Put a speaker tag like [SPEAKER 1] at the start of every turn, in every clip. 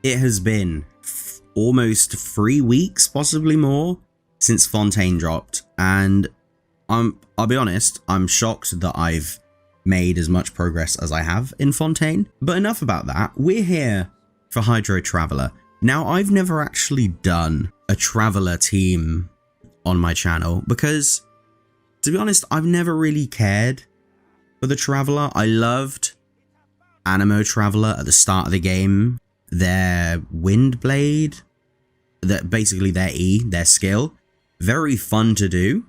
[SPEAKER 1] It has been almost 3 weeks, possibly more, since Fontaine dropped, and I'll be honest, I'm shocked that I've made as much progress as I have in Fontaine. But enough about that. We're here for Hydro Traveler. Now, I've never actually done a Traveler team on my channel because, to be honest, I've never really cared for the Traveler. I loved Anemo Traveler at the start of the game. Their Wind Blade, basically their E, their skill, very fun to do,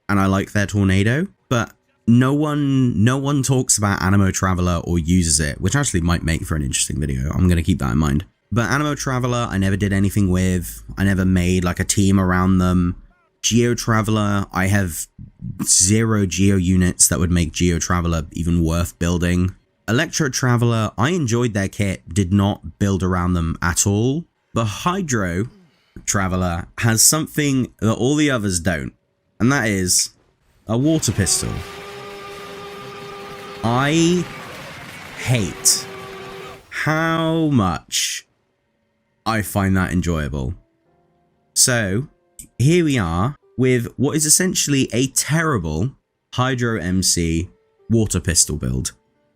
[SPEAKER 1] and I like their Tornado, but no one talks about Anemo Traveler or uses it, which actually might make for an interesting video. I'm going to keep that in mind. But Anemo Traveler, I never did anything with. I never made like a team around them. Geo Traveler, I have 0 Geo units that would make Geo Traveler even worth building. Electro Traveler, I enjoyed their kit, did not build around them at all. But Hydro Traveler has something that all the others don't, and that is a water pistol. I hate how much I find that enjoyable. So here we are with what is essentially a terrible Hydro MC water pistol build.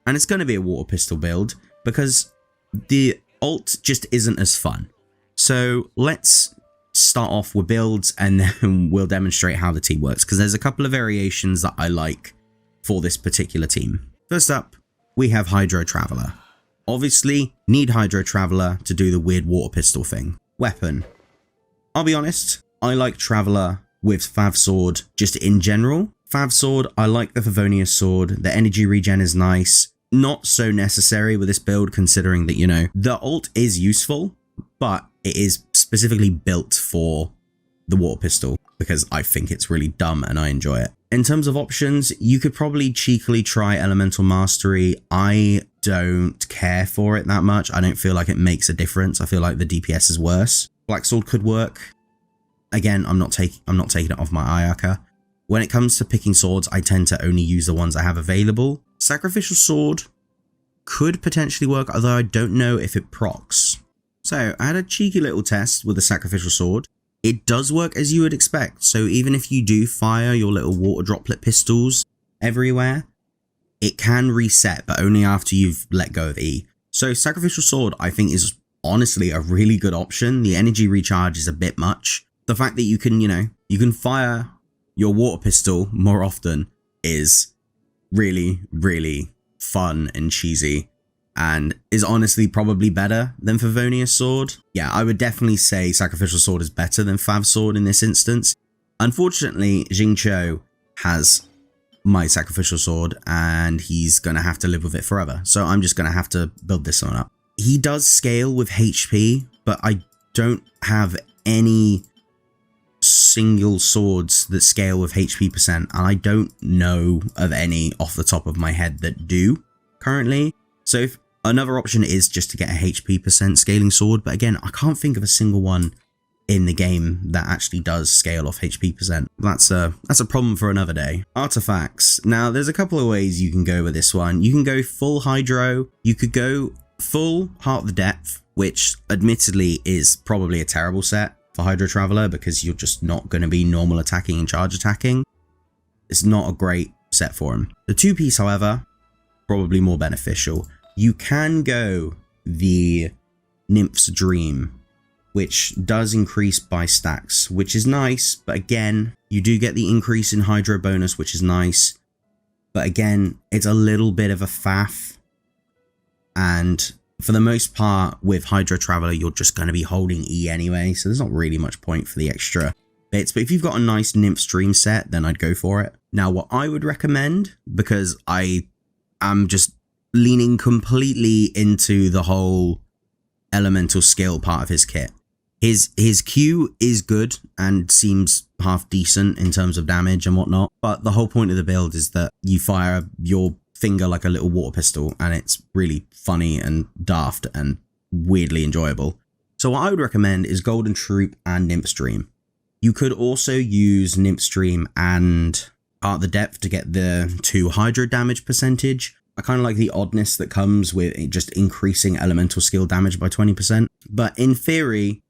[SPEAKER 1] And it's going to be a water pistol build because the ult just isn't as fun. So let's start off with builds and then we'll demonstrate how the team works, because there's a couple of variations that I like for this particular team. First up, we have Hydro Traveler. Obviously, need Hydro Traveler to do the weird water pistol thing. Weapon. I'll be honest, I like Traveler with Fav Sword just in general. Fav Sword, I like the Favonius Sword. The energy regen is nice. Not so necessary with this build, considering that, you know, the ult is useful, but it is specifically built for the water pistol because I think it's really dumb and I enjoy it. In terms of options, you could probably cheekily try Elemental Mastery. I don't care for it that much. I don't feel like it makes a difference. I feel like the DPS is worse. Black Sword could work. Again, I'm not taking it off my Ayaka. When it comes to picking swords, I tend to only use the ones I have available. Sacrificial Sword could potentially work, although I don't know if it procs. So I had a cheeky little test with the Sacrificial Sword. It does work as you would expect. So even if you do fire your little water droplet pistols everywhere, it can reset, but only after you've let go of E. So Sacrificial Sword, I think, is honestly a really good option. The energy recharge is a bit much. The fact that you can, you know, you can fire your water pistol more often is really, really fun and cheesy, and is honestly probably better than Favonius Sword. Yeah, I would definitely say Sacrificial Sword is better than Fav Sword in this instance. Unfortunately, Jingcho has my Sacrificial Sword, and he's going to have to live with it forever. So I'm just going to have to build this one up. He does scale with HP, but I don't have any single swords that scale with HP percent, and I don't know of any off the top of my head that do currently. So if another option is just to get a HP percent scaling sword, but again, I can't think of a single one in the game that actually does scale off HP percent. That's a problem for another day. Artifacts. Now, there's a couple of ways you can go with this one. You can go full Hydro. You could go full Heart of the Depth, which admittedly is probably a terrible set for Hydro Traveler because you're just not going to be normal attacking and charge attacking. It's not a great set for him. The 2-piece, however, probably more beneficial. You can go the Nymph's Dream, which does increase by stacks, which is nice, but again, you do get the increase in Hydro bonus, which is nice, but again, it's a little bit of a faff, and for the most part, with Hydro Traveler, you're just going to be holding E anyway, so there's not really much point for the extra bits. But if you've got a nice Nymph's Dream set, then I'd go for it. Now, what I would recommend, because I am just leaning completely into the whole elemental skill part of his kit. His Q is good and seems half decent in terms of damage and whatnot, but the whole point of the build is that you fire your finger like a little water pistol, and it's really funny and daft and weirdly enjoyable. So what I would recommend is Golden Troop and Nymph's Dream. You could also use Nymph's Dream and Heart of the Depth to get the 2 Hydro damage percentage, I kind of like the oddness that comes with it just increasing elemental skill damage by 20%. But in theory,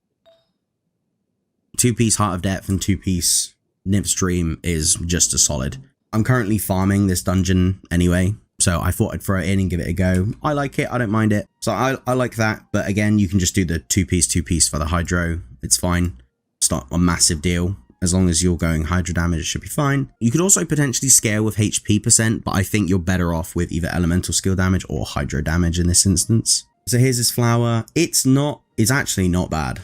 [SPEAKER 1] 2-piece Heart of Depth and 2-piece Nymph Stream is just as solid. I'm currently farming this dungeon anyway, so I thought I'd throw it in and give it a go. I like it, I don't mind it. So I like that, but again, you can just do the 2-piece for the Hydro. It's fine. It's not a massive deal. As long as you're going Hydro damage, it should be fine. You could also potentially scale with HP %, but I think you're better off with either elemental skill damage or Hydro damage in this instance. So here's his flower. It's actually not bad.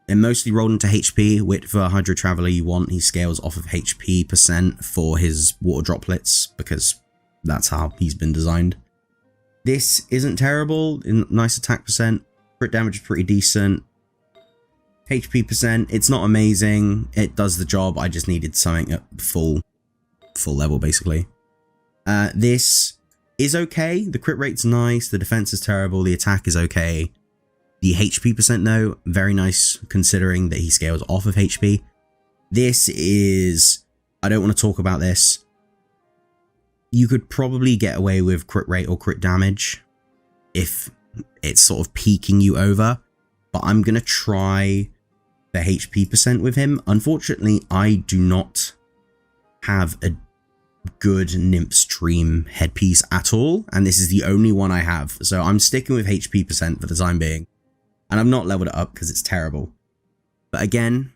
[SPEAKER 1] They're mostly rolled into HP, which for a Hydro Traveler you want, he scales off of HP % for his water droplets, because that's how he's been designed. This isn't terrible, nice attack %, crit damage is pretty decent. HP %, it's not amazing, it does the job, I just needed something at full level basically. This is okay, the crit rate's nice, the defense is terrible, the attack is okay. The HP % though, very nice considering that he scales off of HP. This is, I don't want to talk about this. You could probably get away with crit rate or crit damage if it's sort of peaking you over, but I'm going to try the HP % with him. Unfortunately, I do not have a good Nymph Stream headpiece at all, and this is the only one I have, so I'm sticking with HP % for the time being. And I've not leveled it up because it's terrible. But again,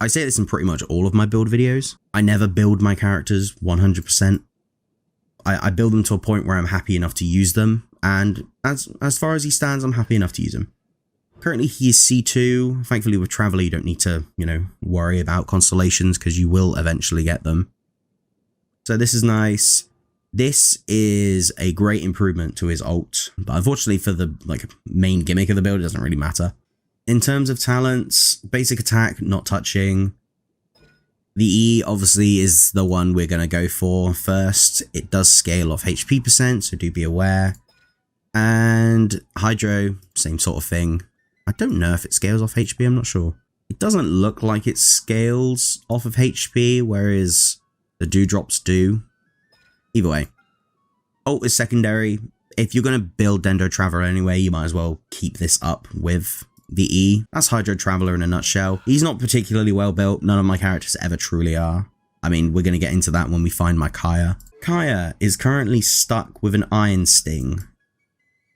[SPEAKER 1] I say this in pretty much all of my build videos. I never build my characters 100%. I build them to a point where I'm happy enough to use them. And as far as he stands, I'm happy enough to use him. Currently, he is C2. Thankfully, with Traveler, you don't need to, worry about constellations because you will eventually get them. So this is nice. This is a great improvement to his ult, but unfortunately for the main gimmick of the build, it doesn't really matter. In terms of talents, basic attack, not touching. The E obviously is the one we're going to go for first. It does scale off HP %, so do be aware. And Hydro, same sort of thing. I don't know if it scales off HP, I'm not sure. It doesn't look like it scales off of HP, whereas the Dewdrops do. Either way, ult is secondary. If you're going to build Dendro Traveler anyway, you might as well keep this up with the E. That's Hydro Traveler in a nutshell. He's not particularly well built. None of my characters ever truly are. I mean, we're going to get into that when we find my Kaya. Kaya is currently stuck with an Iron Sting.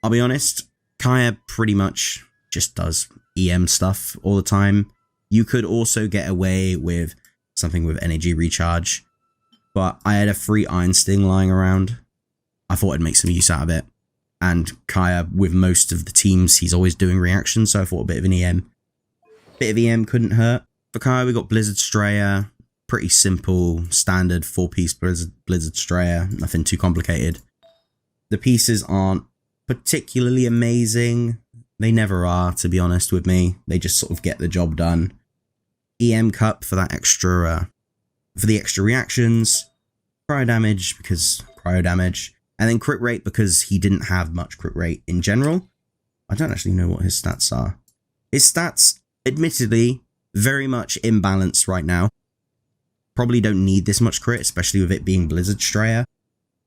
[SPEAKER 1] I'll be honest, Kaya pretty much just does EM stuff all the time. You could also get away with something with energy recharge. But I had a free Iron Sting lying around. I thought I'd make some use out of it. And Kaya, with most of the teams, he's always doing reactions, so I thought a bit of an EM. Bit of EM couldn't hurt. For Kaya, we got Blizzard Strayer. Pretty simple, standard 4-piece Blizzard Strayer. Nothing too complicated. The pieces aren't particularly amazing. They never are, to be honest with me. They just sort of get the job done. EM Cup for that extra... for the extra reactions, cryo damage because cryo damage, and then crit rate because he didn't have much crit rate in general. I don't actually know what his stats are. His stats, admittedly, very much imbalanced right now. Probably don't need this much crit, especially with it being Blizzard Strayer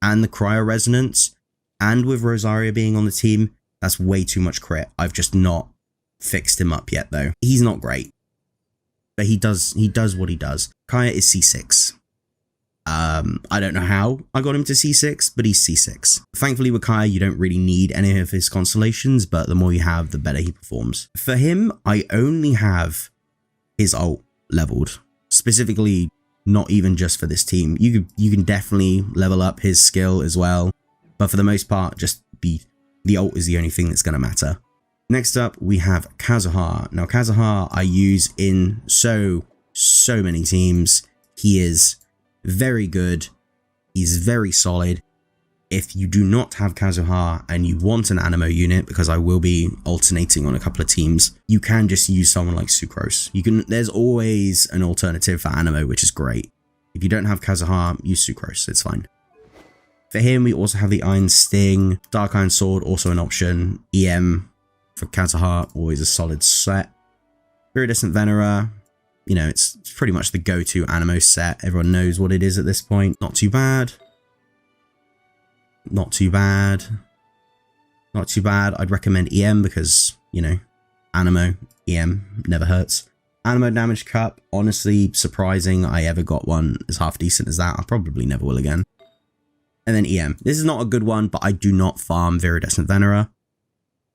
[SPEAKER 1] and the cryo resonance, and with Rosaria being on the team, that's way too much crit. I've just not fixed him up yet though. He's not great. But he does what he does. Kaya is C6. I don't know how I got him to C6, but he's C6. Thankfully with Kaya, you don't really need any of his constellations, but the more you have, the better he performs. For him, I only have his ult leveled. Specifically, not even just for this team. You can definitely level up his skill as well, but for the most part, just the ult is the only thing that's going to matter. Next up, we have Kazhar. Now, Kazhar I use in so many teams. He is very good. He's very solid. If you do not have Kazhar and you want an Animo unit, because I will be alternating on a couple of teams, you can just use someone like Sucrose. There's always an alternative for Animo, which is great. If you don't have Kazhar, use Sucrose. It's fine. For him, we also have the Iron Sting. Dark Iron Sword, also an option. EM for Kazhar, always a solid set. Iridescent Venera, it's pretty much the go-to Animo set. Everyone knows what it is at this point. Not too bad. Not too bad. Not too bad. I'd recommend EM because, you know, Animo, EM, never hurts. Animo Damage Cup, honestly, surprising I ever got one as half decent as that. I probably never will again. And then EM. This is not a good one, but I do not farm Viridescent Venera.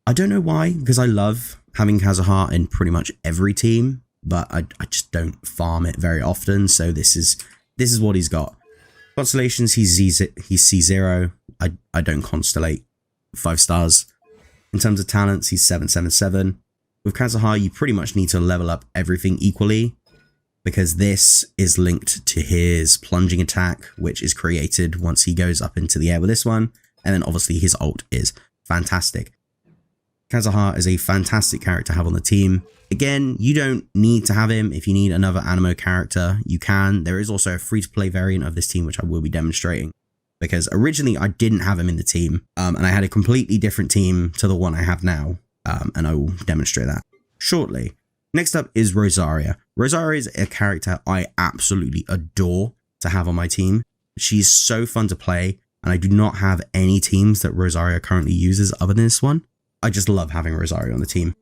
[SPEAKER 1] I don't know why, because I love having Kazhar in pretty much every team, but I just don't farm it very often, so this is what he's got. Constellations, he's C0. I don't constellate 5 stars. In terms of talents, he's 777. With Kazhar, you pretty much need to level up everything equally, because this is linked to his plunging attack, which is created once he goes up into the air with this one, and then obviously his ult is fantastic. Kazhar is a fantastic character to have on the team. Again, you don't need to have him. If you need another Animo character, you can. There is also a free-to-play variant of this team, which I will be demonstrating, because originally I didn't have him in the team, and I had a completely different team to the one I have now, and I will demonstrate that shortly. Next up is Rosaria. Rosaria is a character I absolutely adore to have on my team. She's so fun to play, and I do not have any teams that Rosaria currently uses other than this one. I just love having Rosaria on the team.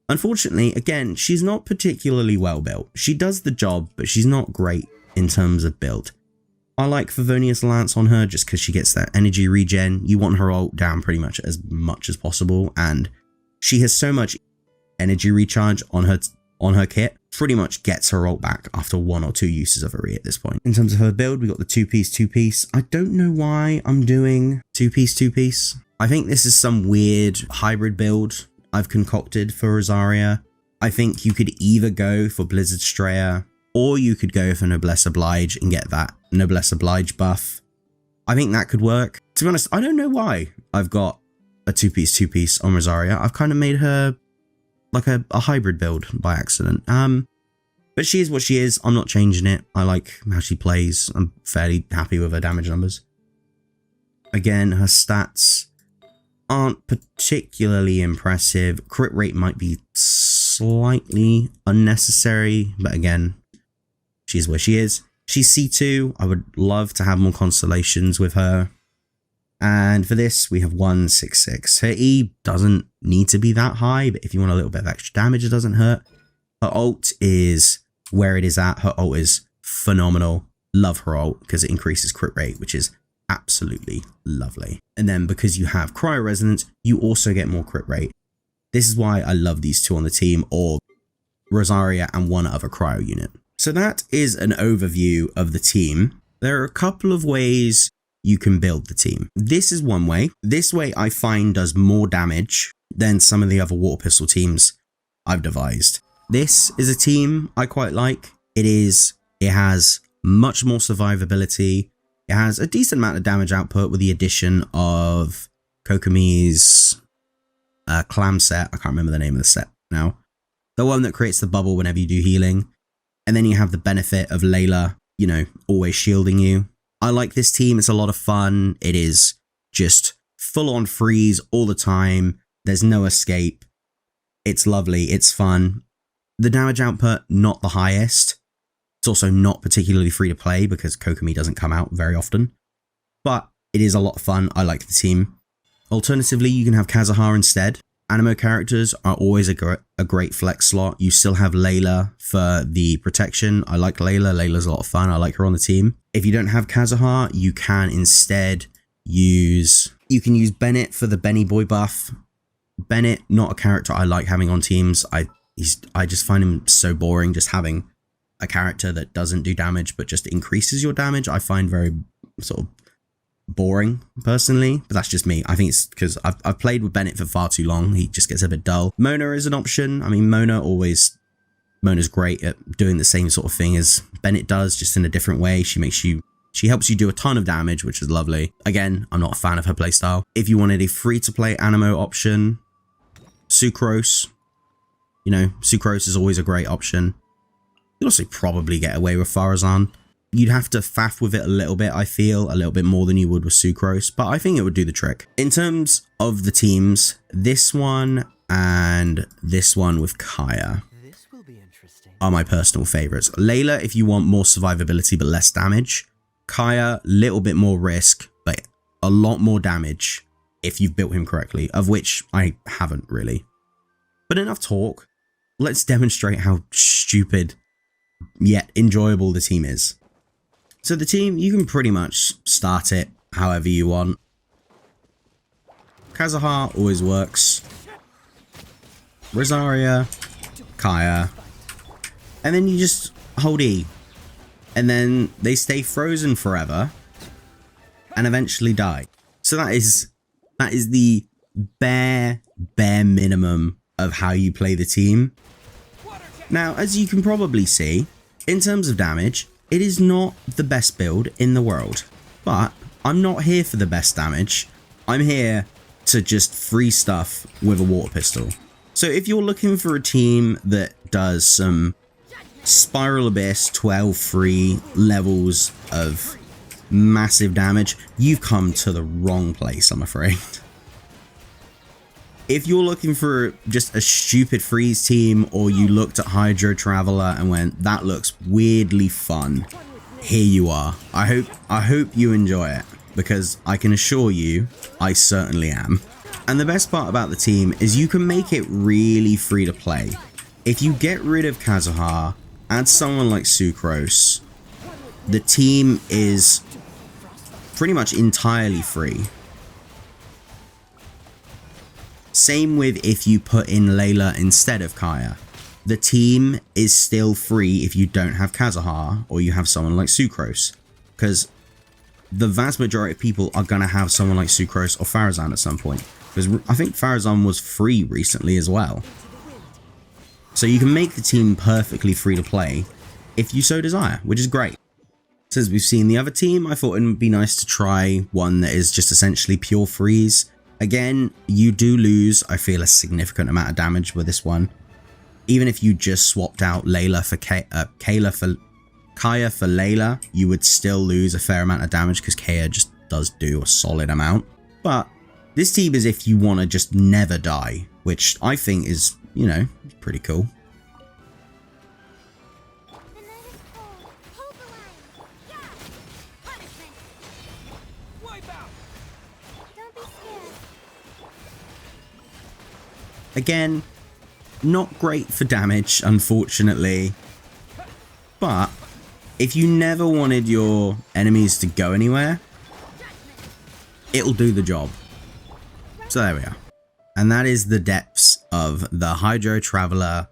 [SPEAKER 1] Unfortunately, again, she's not particularly well built. She does the job, but she's not great in terms of build. I like Favonius Lance on her just because she gets that energy regen. You want her ult down pretty much as possible, and she has so much energy recharge on her kit, pretty much gets her ult back after 1 or 2 uses of her E at this point. In terms of her build, we got the 2-piece. I don't know why I'm doing 2-piece. I think this is some weird hybrid build I've concocted for Rosaria. I think you could either go for Blizzard Straya, or you could go for Noblesse Oblige and get that Noblesse Oblige buff. I think that could work. To be honest, I don't know why I've got a 2-piece on Rosaria. I've kind of made her like a hybrid build by accident. But she is what she is. I'm not changing it. I like how she plays. I'm fairly happy with her damage numbers. Again, her stats aren't particularly impressive. Crit rate might be slightly unnecessary, but again, she's where she is. She's C2. I would love to have more constellations with her. And for this, we have 166. Her E doesn't need to be that high, but if you want a little bit of extra damage, it doesn't hurt. Her ult is where it is at. Her ult is phenomenal. Love her ult because it increases crit rate, which is absolutely lovely. And then because you have Cryo Resonance, you also get more crit rate. This is why I love these two on the team, or Rosaria and one other Cryo unit. So that is an overview of the team. There are a couple of ways you can build the team. This is one way. This way I find does more damage than some of the other water pistol teams I've devised. This is a team I quite like. It has much more survivability. It has a decent amount of damage output with the addition of Kokomi's clam set. I can't remember the name of the set now. The one that creates the bubble whenever you do healing. And then you have the benefit of Layla, you know, always shielding you. I like this team. It's a lot of fun. It is just full on freeze all the time. There's no escape. It's lovely. It's fun. The damage output, not the highest. It's also not particularly free to play because Kokomi doesn't come out very often. But it is a lot of fun. I like the team. Alternatively, you can have Kazhar instead. Animo characters are always a great flex slot. You still have Layla for the protection. I like Layla. Layla's a lot of fun. I like her on the team. If you don't have Kazhar, you can instead use Bennett for the Benny Boy buff. Bennett, not a character I like having on teams. I just find him so boring. Just having a character that doesn't do damage but just increases your damage, I find very sort of boring personally, but that's just me. I think it's because I've played with Bennett for far too long. He just gets a bit dull. Mona is an option. I mean, Mona's great at doing the same sort of thing as Bennett does, just in a different way. She helps you do a ton of damage, which is lovely. Again, I'm not a fan of her playstyle. If you wanted a free-to-play Animo option, Sucrose. You know, Sucrose is always a great option. You'd also probably get away with Farazan. You'd have to faff with it a little bit, I feel, a little bit more than you would with Sucrose, but I think it would do the trick. In terms of the teams, this one and this one with Kaya are my personal favorites. Layla, if you want more survivability but less damage. Kaya, little bit more risk, but a lot more damage if you've built him correctly, of which I haven't really. But enough talk, let's demonstrate how stupid yet enjoyable the team is. So the team, you can pretty much start it however you want. Kazhar always works. Rosaria, Kaya, and then you just hold E, and then they stay frozen forever and eventually die. So that is the bare minimum of how you play the team. Now, as you can probably see, in terms of damage, it is not the best build in the world, but I'm not here for the best damage. I'm here to just free stuff with a water pistol. So if you're looking for a team that does some Spiral Abyss 12 free levels of massive damage, you've come to the wrong place, I'm afraid. If you're looking for just a stupid freeze team, or you looked at Hydro Traveler and went, that looks weirdly fun, here you are. I hope you enjoy it, because I can assure you, I certainly am. And the best part about the team is you can make it really free to play. If you get rid of Kazhar, add someone like Sucrose, the team is pretty much entirely free. Same with if you put in Layla instead of Kaya. The team is still free if you don't have Kazhar or you have someone like Sucrose, because the vast majority of people are going to have someone like Sucrose or Farazan at some point, because I think Farazan was free recently as well. So you can make the team perfectly free to play if you so desire, which is great. Since we've seen the other team, I thought it would be nice to try one that is just essentially pure freeze. Again, you do lose, I feel, a significant amount of damage with this one. Even if you just swapped out Layla for Kaya for Layla, you would still lose a fair amount of damage because Kaya just does do a solid amount. But this team is if you want to just never die, which I think is, you know, pretty cool. Again, not great for damage, unfortunately, but if you never wanted your enemies to go anywhere, it'll do the job. So there we are. And that is the depths of the Hydro Traveler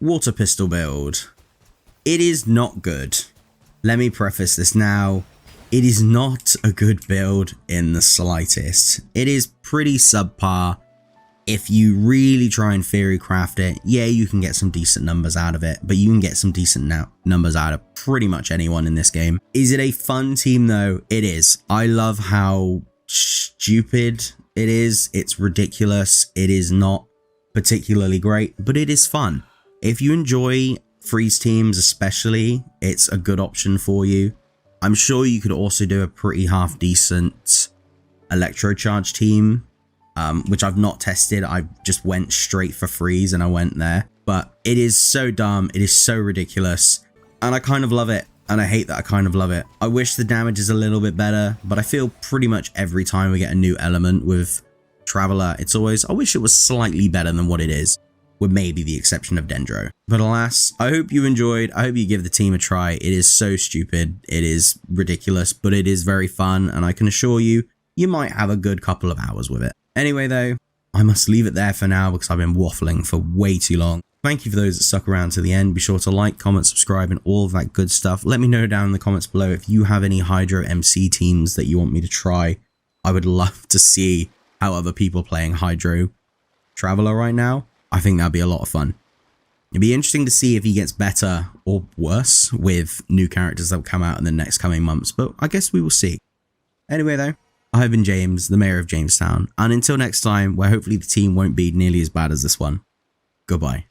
[SPEAKER 1] water pistol build. It is not good. Let me preface this now. It is not a good build in the slightest. It is pretty subpar. If you really try and theory craft it, yeah, you can get some decent numbers out of it, but you can get some decent numbers out of pretty much anyone in this game. Is it a fun team though? It is. I love how stupid it is. It's ridiculous. It is not particularly great, but it is fun. If you enjoy freeze teams especially, it's a good option for you. I'm sure you could also do a pretty half decent electrocharge team, which I've not tested. I just went straight for freeze and I went there. But it is so dumb. It is so ridiculous. And I kind of love it. And I hate that I kind of love it. I wish the damage is a little bit better, but I feel pretty much every time we get a new element with Traveler, it's always, I wish it was slightly better than what it is, with maybe the exception of Dendro. But alas, I hope you enjoyed. I hope you give the team a try. It is so stupid. It is ridiculous, but it is very fun. And I can assure you, you might have a good couple of hours with it. Anyway though, I must leave it there for now because I've been waffling for way too long. Thank you for those that stuck around to the end. Be sure to like, comment, subscribe, and all of that good stuff. Let me know down in the comments below if you have any Hydro MC teams that you want me to try. I would love to see how other people are playing Hydro Traveler right now. I think that'd be a lot of fun. It'd be interesting to see if he gets better or worse with new characters that will come out in the next coming months, but I guess we will see. Anyway though, I've been James, the Mayor of JamessTown, and until next time, where hopefully the team won't be nearly as bad as this one, goodbye.